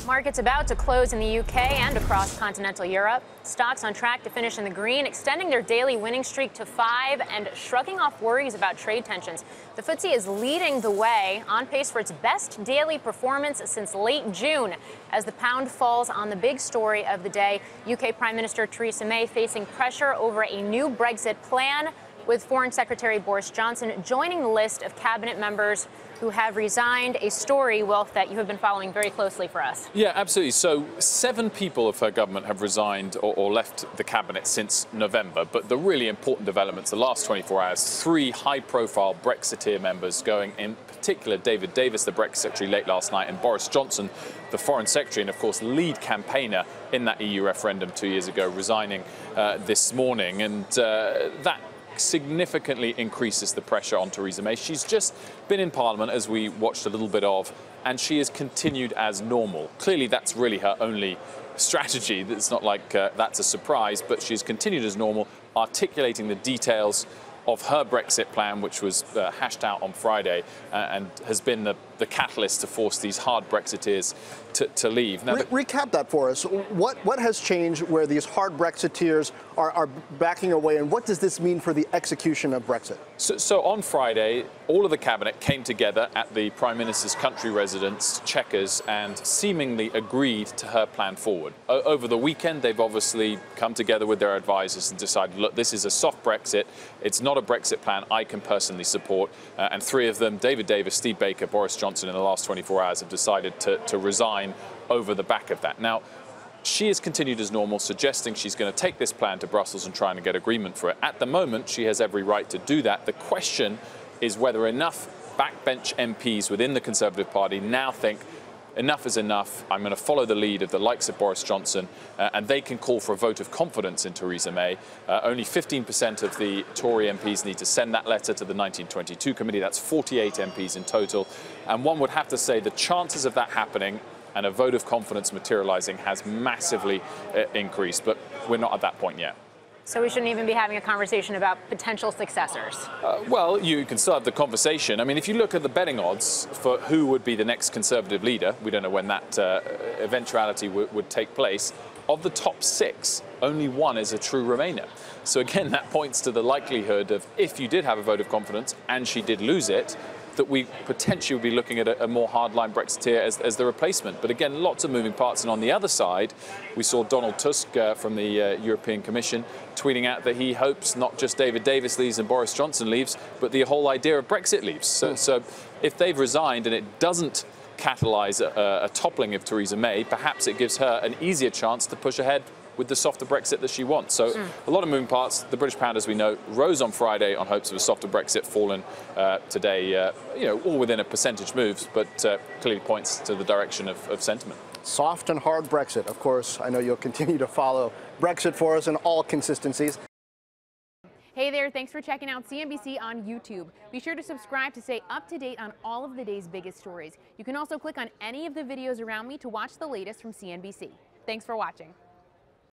Markets about to close in the UK and across continental Europe. Stocks on track to finish in the green, extending their daily winning streak to 5 and shrugging off worries about trade tensions. The FTSE is leading the way, on pace for its best daily performance since late June, as the pound falls on the big story of the day. UK Prime Minister Theresa May facing pressure over a new Brexit plan, with Foreign Secretary Boris Johnson joining the list of cabinet members who have resigned. A story, Wilf, that you have been following very closely for us. Yeah, absolutely. So 7 people of her government have resigned or left the cabinet since November. But the really important developments, the last 24 hours, 3 high-profile Brexiteer members going, in particular David Davis, the Brexit Secretary, late last night, and Boris Johnson, the Foreign Secretary, and of course lead campaigner in that EU referendum 2 years ago, resigning this morning. And that significantly increases the pressure on Theresa May. She's just been in Parliament, as we watched a little bit of, and she has continued as normal. Clearly, that's really her only strategy. It's not like that's a surprise, but she's continued as normal, articulating the details of her Brexit plan, which was hashed out on Friday and has been the catalyst to force these hard Brexiteers to leave. Now, recap that for us. What has changed where these hard Brexiteers are backing away, and what does this mean for the execution of Brexit? So on Friday, all of the cabinet came together at the Prime Minister's country residence, Chequers, and seemingly agreed to her plan forward. Over the weekend, they've obviously come together with their advisors and decided, look, this is a soft Brexit. It's not a Brexit plan I can personally support. And 3 of them, David Davis, Steve Baker, Boris Johnson, in the last 24 hours have decided to resign over the back of that. Now, she has continued as normal, suggesting she's going to take this plan to Brussels and try and get agreement for it. At the moment, she has every right to do that. The question is whether enough backbench MPs within the Conservative Party now think enough is enough. I'm going to follow the lead of the likes of Boris Johnson, and they can call for a vote of confidence in Theresa May. Only 15% of the Tory MPs need to send that letter to the 1922 committee. That's 48 MPs in total. And one would have to say the chances of that happening and a vote of confidence materializing has massively increased, but we're not at that point yet. So we shouldn't even be having a conversation about potential successors. Well, you can still have the conversation. I mean, if you look at the betting odds for who would be the next Conservative leader, we don't know when that eventuality would take place. Of the top 6, only 1 is a true Remainer. So again, that points to the likelihood of, if you did have a vote of confidence and she did lose it, that we potentially would be looking at a more hardline Brexiteer as the replacement. But again, lots of moving parts. And on the other side, we saw Donald Tusk from the European Commission tweeting out that he hopes not just David Davis leaves and Boris Johnson leaves, but the whole idea of Brexit leaves. So if they've resigned and it doesn't catalyse a toppling of Theresa May, perhaps it gives her an easier chance to push ahead with the softer Brexit that she wants. So a lot of moving parts. The British pound, as we know, rose on Friday on hopes of a softer Brexit, fallen today, all within a percentage moves, but clearly points to the direction of sentiment. Soft and hard Brexit. Of course, I know you'll continue to follow Brexit for us in all consistencies. Hey there, thanks for checking out CNBC on YouTube. Be sure to subscribe to stay up to date on all of the day's biggest stories. You can also click on any of the videos around me to watch the latest from CNBC. Thanks for watching.